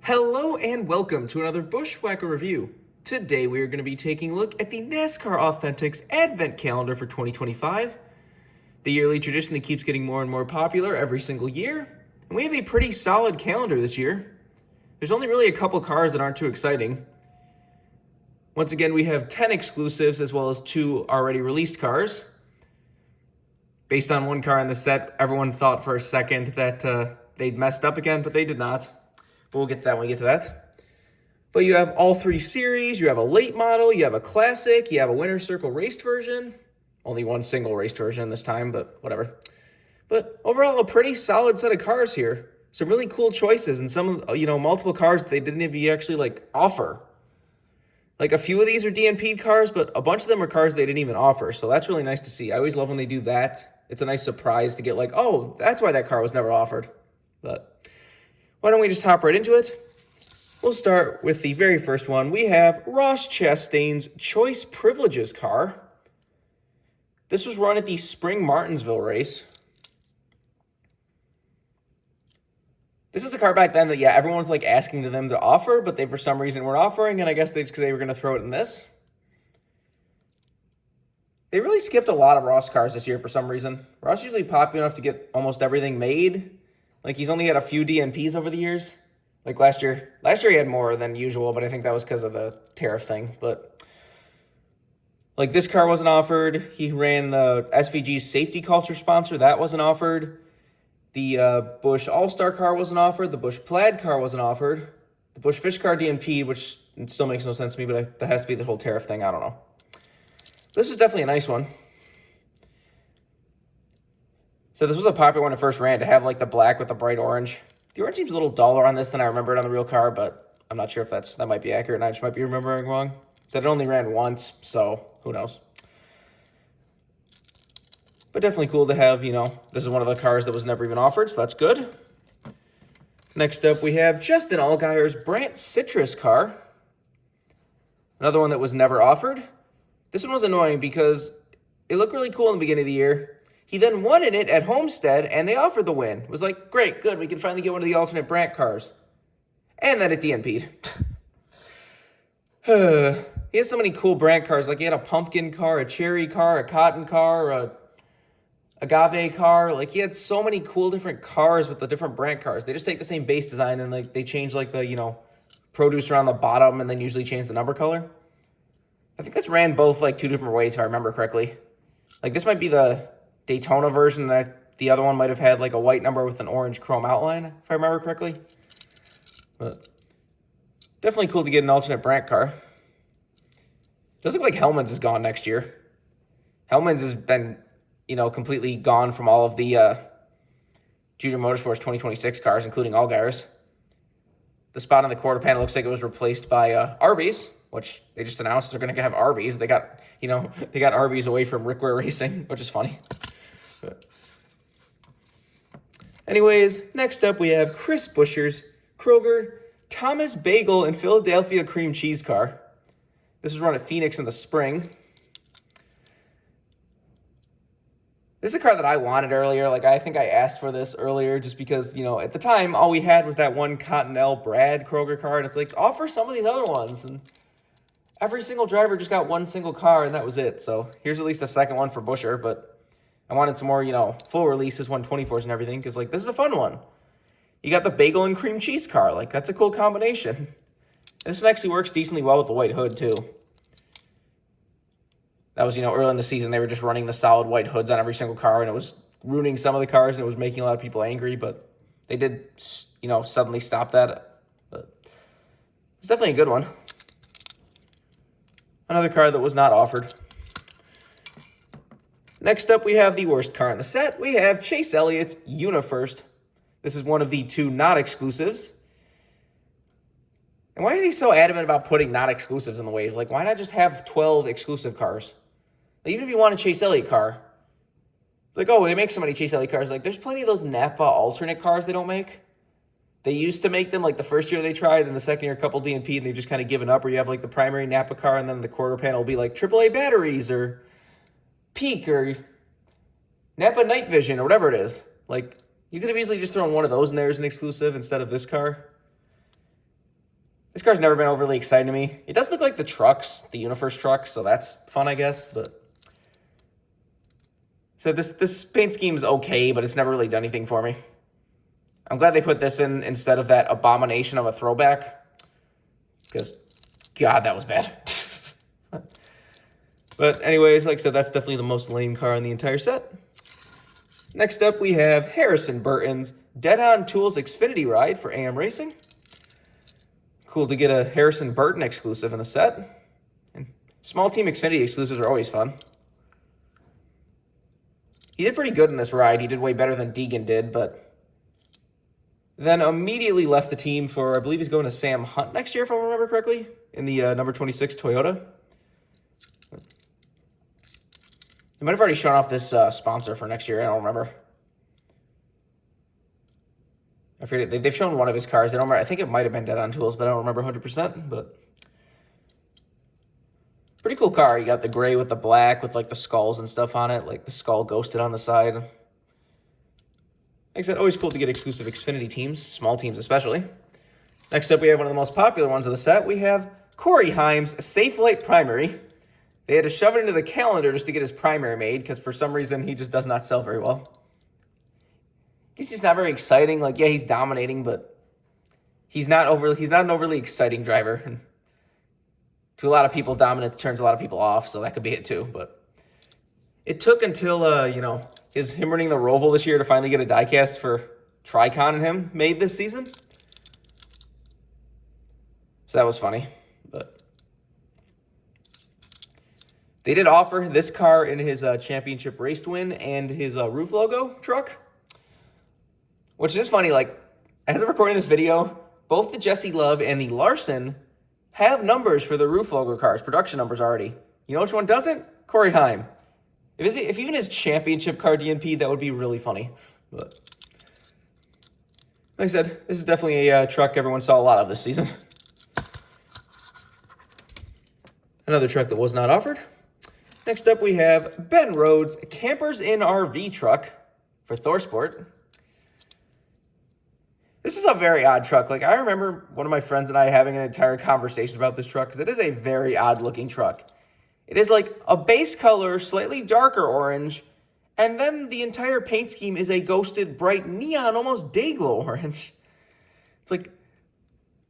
Hello and welcome to another Bushwhacker review. Today we are going to be taking a look at the NASCAR Authentics Advent Calendar for 2025, the yearly tradition that keeps getting more and more popular every single year. And we have a pretty solid calendar this year. There's only really a couple cars that aren't too exciting. Once again, we have 10 exclusives as well as 2 already released cars. Based on one car in the set, everyone thought for a second that they'd messed up again, but they did not. We'll get to that when we get to that. But you have all 3 series, you have a late model, you have a classic, you have a winner's circle raced version. Only one single raced version this time, but whatever. But overall, a pretty solid set of cars here. Some really cool choices and some, multiple cars that they didn't even actually offer. Like a few of these are DNP cars, but a bunch of them are cars they didn't even offer. So that's really nice to see. I always love when they do that. It's a nice surprise to get oh, that's why that car was never offered. But why don't we just hop right into it? We'll start with the very first one. We have Ross Chastain's Choice Privileges car. This was run at the Spring Martinsville race. This is a car back then that, everyone was asking to them to offer, but they for some reason weren't offering, and I guess because they were going to throw it in this. They really skipped a lot of Ross cars this year for some reason. Ross is usually popular enough to get almost everything made. He's only had a few DNPs over the years. Last year he had more than usual, but I think that was because of the tariff thing. But this car wasn't offered. He ran the SVG's safety culture sponsor. That wasn't offered. The Busch All-Star car wasn't offered. The Busch Plaid car wasn't offered. The Busch Fish car DNP, which it still makes no sense to me, but that has to be the whole tariff thing. I don't know. This is definitely a nice one. So this was a popular one at first ran to have the black with the bright orange. The orange seems a little duller on this than I remember it on the real car, but I'm not sure if that might be accurate and I just might be remembering wrong. So it only ran once, so who knows. But definitely cool to have, this is one of the cars that was never even offered, so that's good. Next up, we have Justin Allgaier's Brant Citrus car. Another one that was never offered. This one was annoying because it looked really cool in the beginning of the year. He then won in it at Homestead, and they offered the win. It was great, good, we can finally get one of the alternate Brant cars. And then it DNP'd. He has so many cool Brant cars. He had a pumpkin car, a cherry car, a cotton car, a agave car. He had so many cool different cars with the different Brant cars. They just take the same base design and they change the, produce around the bottom and then usually change the number color. I think this ran both 2 different ways if I remember correctly. This might be the Daytona version, and the other one might have had a white number with an orange chrome outline, if I remember correctly. But definitely cool to get an alternate Brant car. Does look like Hellman's is gone next year. Hellman's has been, completely gone from all of the Junior Motorsports 2026 cars, including Algars. The spot on the quarter panel looks like it was replaced by Arby's, which they just announced they're going to have Arby's. They got, they got Arby's away from Rick Ware Racing, which is funny. Anyways, next up we have Chris Buescher's Kroger Thomas Bagel and Philadelphia Cream Cheese car. This was run at Phoenix in the spring. This is a car that I wanted earlier. I think I asked for this earlier just because, at the time, all we had was that one Cottonelle Brad Kroger car, and it's offer some of these other ones. And every single driver just got one single car, and that was it. So here's at least a second one for Buescher, but I wanted some more, full releases, 124s and everything, because, this is a fun one. You got the bagel and cream cheese car. That's a cool combination. This one actually works decently well with the white hood, too. That was, early in the season, they were just running the solid white hoods on every single car, and it was ruining some of the cars, and it was making a lot of people angry, but they did, suddenly stop that. But it's definitely a good one. Another car that was not offered. Next up, we have the worst car in the set. We have Chase Elliott's UniFirst. This is one of the 2 not exclusives. And why are they so adamant about putting not exclusives in the waves? Why not just have 12 exclusive cars? Even if you want a Chase Elliott car, it's oh, they make so many Chase Elliott cars. There's plenty of those Napa alternate cars they don't make. They used to make them the first year they tried, then the second year a couple DNP, and they've just kind of given up. Or you have the primary Napa car, and then the quarter panel will be AAA batteries or Peak or Napa Night Vision or whatever it is. You could have easily just thrown one of those in there as an exclusive instead of this car. This car's never been overly exciting to me. It does look like the trucks, the Universe trucks, so that's fun, I guess. But so this paint scheme is okay, but it's never really done anything for me. I'm glad they put this in instead of that abomination of a throwback, because, God, that was bad. But anyways, like I said, that's definitely the most lame car in the entire set. Next up, we have Harrison Burton's Dead On Tools Xfinity Ride for AM Racing. Cool to get a Harrison Burton exclusive in the set. And small team Xfinity exclusives are always fun. He did pretty good in this ride. He did way better than Deegan did, but then immediately left the team for, I believe he's going to Sam Hunt next year, if I remember correctly, in the number 26 Toyota. They might have already shown off this sponsor for next year. I don't remember. I forget. They've shown one of his cars. I don't remember. I think it might have been Dead On Tools, but I don't remember 100%. But pretty cool car. You got the gray with the black with like the skulls and stuff on it, like the skull ghosted on the side. Like I said, always cool to get exclusive Xfinity teams, small teams especially. Next up, we have one of the most popular ones of the set. We have Corey Heim's Safe Light Primary. They had to shove it into the calendar just to get his primary made because for some reason he just does not sell very well. He's just not very exciting. Like, yeah, he's dominating, but he's not an overly exciting driver. To a lot of people, dominance turns a lot of people off, so that could be it too. But it took until him running the Roval this year to finally get a diecast for Tricon and him made this season. So that was funny, but they did offer this car in his championship race to win and his roof logo truck, which is funny. Like, as I'm recording this video, both the Jesse Love and the Larson have numbers for the roof logo cars, production numbers already. You know which one doesn't? Corey Heim. If even his championship car DNP, that would be really funny. But like I said, this is definitely a truck everyone saw a lot of this season. Another truck that was not offered. Next up, we have Ben Rhodes' Campers in RV truck for ThorSport. This is a very odd truck. Like, I remember one of my friends and I having an entire conversation about this truck because it is a very odd-looking truck. It is like a base color, slightly darker orange, and then the entire paint scheme is a ghosted, bright neon, almost day-glow orange. It's like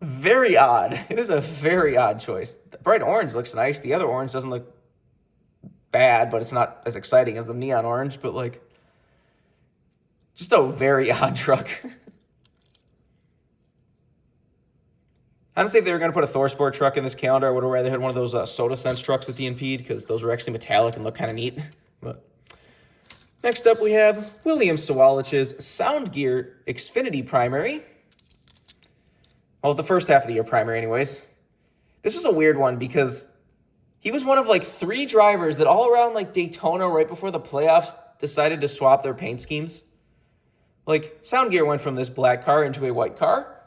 very odd. It is a very odd choice. The bright orange looks nice. The other orange doesn't look bad, but it's not as exciting as the neon orange, but like just a very odd truck. Honestly, if they were going to put a ThorSport truck in this calendar, I would have rather had one of those Soda Sense trucks at DNP'd because those were actually metallic and look kind of neat. But next up, we have William Sallallich's Sound Gear Xfinity Primary. Well, the first half of the year primary anyways. This was a weird one because he was one of like 3 drivers that all around like Daytona right before the playoffs decided to swap their paint schemes. Like, Sound Gear went from this black car into a white car.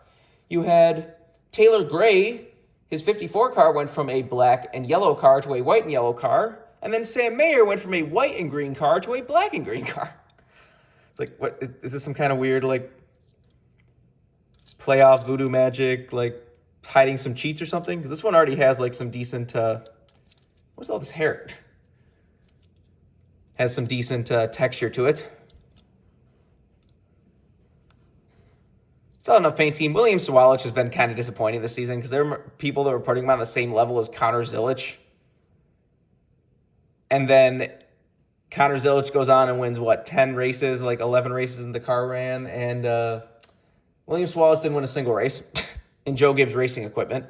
You had Taylor Gray, his 54 car went from a black and yellow car to a white and yellow car. And then Sam Mayer went from a white and green car to a black and green car. It's like, what, is this some kind of weird, like, playoff voodoo magic, like, hiding some cheats or something? Because this one already has, like, some decent, what's all this hair? Has some decent texture to it. Still enough paint team. William Sallallich has been kind of disappointing this season because there were people that were putting him on the same level as Connor Zilic. And then Connor Zilic goes on and wins, 10 races, like 11 races in the car ran. And William Sallallich didn't win a single race in Joe Gibbs Racing Equipment.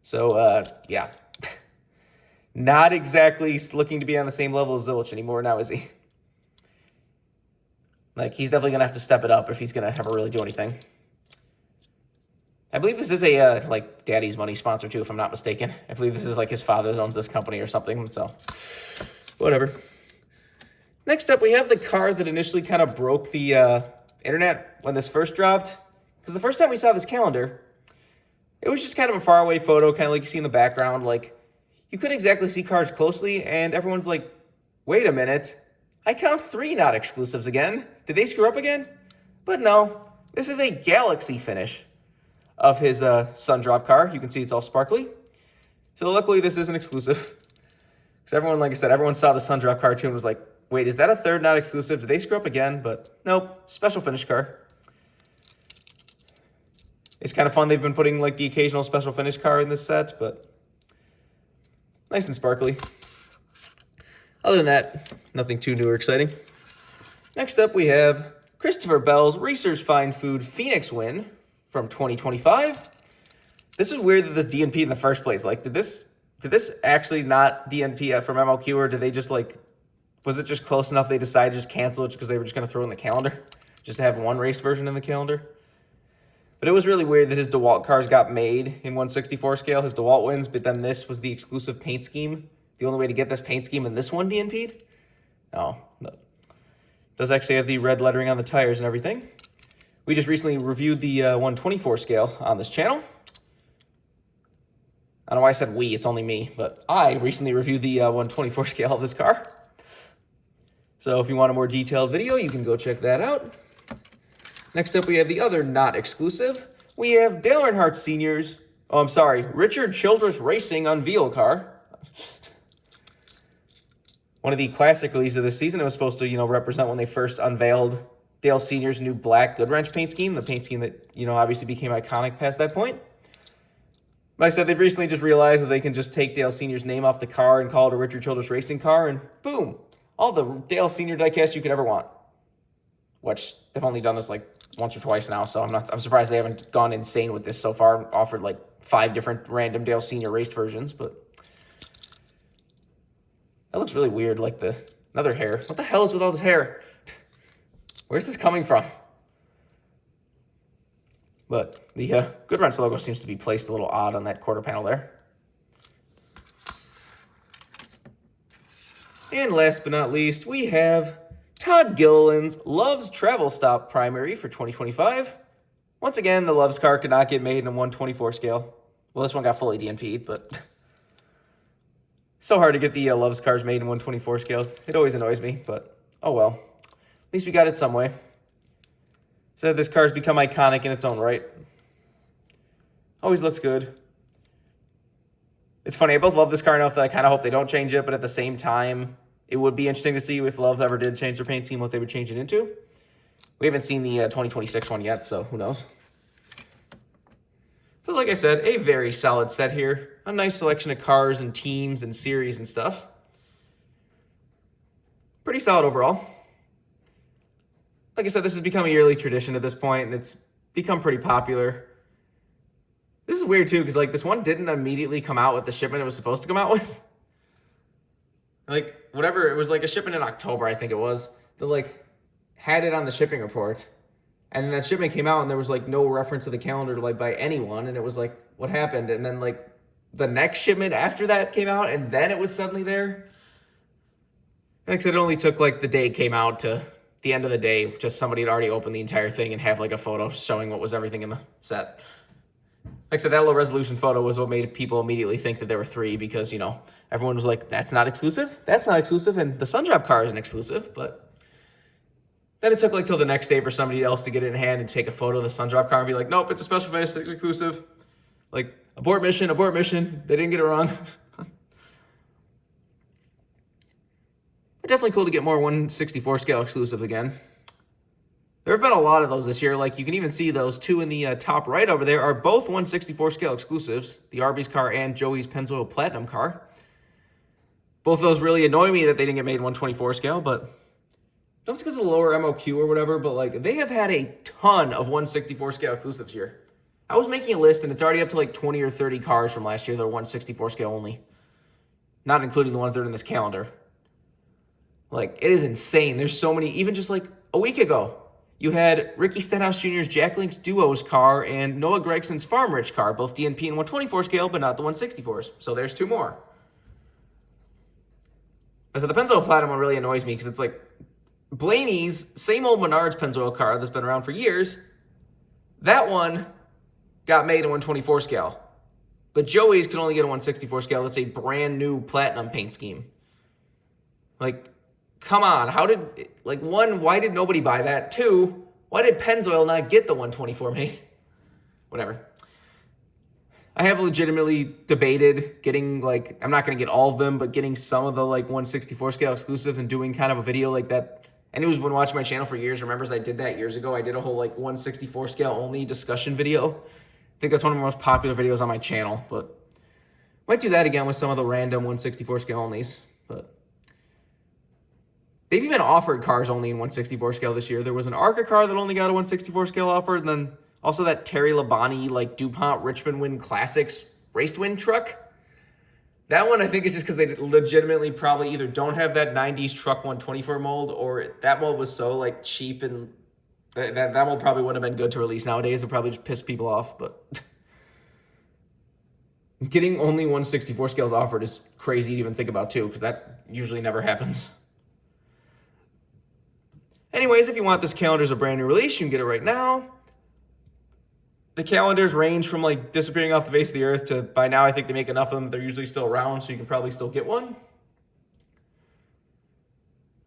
So, yeah. Not exactly looking to be on the same level as Zilic anymore now, is he? Like, he's definitely going to have to step it up if he's going to ever really do anything. I believe this is a, Daddy's Money sponsor, too, if I'm not mistaken. I believe this is, his father that owns this company or something, so whatever. Next up, we have the car that initially kind of broke the internet when this first dropped. Because the first time we saw this calendar, it was just kind of a faraway photo, kind of like you see in the background. Like, you couldn't exactly see cars closely, and everyone's like, wait a minute. I count 3 not exclusives again. Did they screw up again? But no, this is a Galaxy finish. of his sun drop car. You can see it's all sparkly. So luckily this isn't exclusive. Because everyone, like I said, everyone saw the sun drop car too and was like, wait, is that a third not exclusive? Did they screw up again? But nope, special finish car. It's kind of fun. They've been putting like the occasional special finish car in this set, but nice and sparkly. Other than that, nothing too new or exciting. Next up, we have Christopher Bell's Racers Fine Food Phoenix win from 2025. This is weird that this DNP in the first place. Like, did this actually not DNP from MLQ, or did they just like, was it just close enough they decided to just cancel it because they were just going to throw it in the calendar? Just to have one race version in the calendar? But it was really weird that his DeWalt cars got made in 1/64 scale, his DeWalt wins, but then this was the exclusive paint scheme. The only way to get this paint scheme in this one DNP'd? No. Does actually have the red lettering on the tires and everything. We just recently reviewed the 1/24 scale on this channel. I don't know why I said we, it's only me, but I recently reviewed the 1/24 scale of this car. So if you want a more detailed video, you can go check that out. Next up, we have the other not exclusive. We have Dale Earnhardt Sr.'s, Richard Childress Racing Unveil car. One of the classic releases of this season. It was supposed to, represent when they first unveiled Dale Sr.'s new black Good Wrench paint scheme, the paint scheme that, obviously became iconic past that point. But I said they've recently just realized that they can just take Dale Sr.'s name off the car and call it a Richard Childress Racing car, and boom, all the Dale Sr. diecast you could ever want. Which they've only done this like once or twice now, so I'm surprised they haven't gone insane with this so far and offered like 5 different random Dale Sr. raced versions, but that looks really weird, like another hair. What the hell is with all this hair? Where's this coming from? But the Good Wrench logo seems to be placed a little odd on that quarter panel there. And last but not least, we have Todd Gilliland's Love's Travel Stop Primary for 2025. Once again, the Love's car could not get made in a 1/24 scale. Well, this one got fully DNP'd, but so hard to get the Love's cars made in 1/24 scales. It always annoys me, but oh well. At least we got it some way. So this car's become iconic in its own right. Always looks good. It's funny, I both love this car enough that I kind of hope they don't change it, but at the same time, it would be interesting to see if Love ever did change their paint scheme, what they would change it into. We haven't seen the 2026 one yet, so who knows. But like I said, a very solid set here. A nice selection of cars and teams and series and stuff. Pretty solid overall. Like I said, this has become a yearly tradition at this point, and it's become pretty popular. This is weird, too, because like this one didn't immediately come out with the shipment it was supposed to come out with. Like, whatever, it was like a shipment in October, I think it was, that like had it on the shipping report. And then that shipment came out and there was like no reference to the calendar like by anyone. And it was like, what happened? And then like the next shipment after that came out and then it was suddenly there. Like I said, it only took like the day it came out to the end of the day, just somebody had already opened the entire thing and have like a photo showing what was everything in the set. Like I said, that low resolution photo was what made people immediately think that there were 3 because, everyone was like, that's not exclusive. That's not exclusive. And the Sundrop car isn't exclusive. But then it took like till the next day for somebody else to get it in hand and take a photo of the Sundrop car and be like, nope, it's a special finish, it's exclusive. Like, abort mission. They didn't get it wrong. But definitely cool to get more 1/64 scale exclusives again. There have been a lot of those this year. Like, you can even see those 2 in the top right over there are both 1/64 scale exclusives. The Arby's car and Joey's Pennzoil Platinum car. Both of those really annoy me that they didn't get made in 1/24 scale, but I don't know if it's because of the lower MOQ or whatever, but like they have had a ton of 1/64 scale exclusives here. I was making a list and it's already up to like 20 or 30 cars from last year that are 1/64 scale only. Not including the ones that are in this calendar. Like, it is insane. There's so many, even just like a week ago. You had Ricky Stenhouse Jr.'s Jack Link's Duos car and Noah Gregson's Farm Rich car, both DNP in 1/24 scale, but not the 1/64s. So there's 2 more. So the Pennzoil Platinum one really annoys me because it's like Blaney's same old Menards Pennzoil car that's been around for years. That one got made in 1/24 scale. But Joey's could only get a 1/64 scale. That's a brand new platinum paint scheme. Like, come on, one, why did nobody buy that? 2, why did Pennzoil not get the 1/24 made? Whatever. I have legitimately debated getting, like, I'm not going to get all of them, but getting some of the, like, 1/64 scale exclusive and doing kind of a video like that. Anyone who's been watching my channel for years remembers I did that years ago. I did a whole, like, 1/64 scale only discussion video. I think that's one of the most popular videos on my channel, but might do that again with some of the random 1/64 scale onlys. But they've even offered cars only in 1/64 scale this year. There was an ARCA car that only got a 1/64 scale offer, and then also that Terry Labonte, like, DuPont Richmond Win Classics race win truck. That one I think is just because they legitimately probably either don't have that 90s truck 124 mold, or that mold was so, like, cheap, and that mold probably wouldn't have been good to release nowadays. It probably just pissed people off. But getting only 1/64 scales offered is crazy to even think about too, because that usually never happens. Anyways, if you want this calendar as a brand new release, you can get it right now. The calendars range from, like, disappearing off the face of the earth to, by now I think they make enough of them, they're usually still around, so you can probably still get one.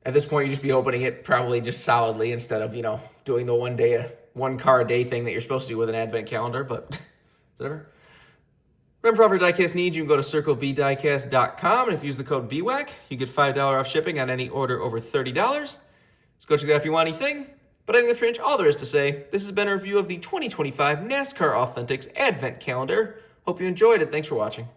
At this point, you just be opening it probably just solidly instead of, you know, doing the one car a day thing that you're supposed to do with an advent calendar, but whatever. Remember, for every diecast needs, you can go to circlebdiecast.com, and if you use the code BWhack, you get $5 off shipping on any order over $30. So go check that out if you want anything. But I think that's pretty much all there is to say. This has been a review of the 2025 NASCAR Authentics Advent Calendar. Hope you enjoyed it. Thanks for watching.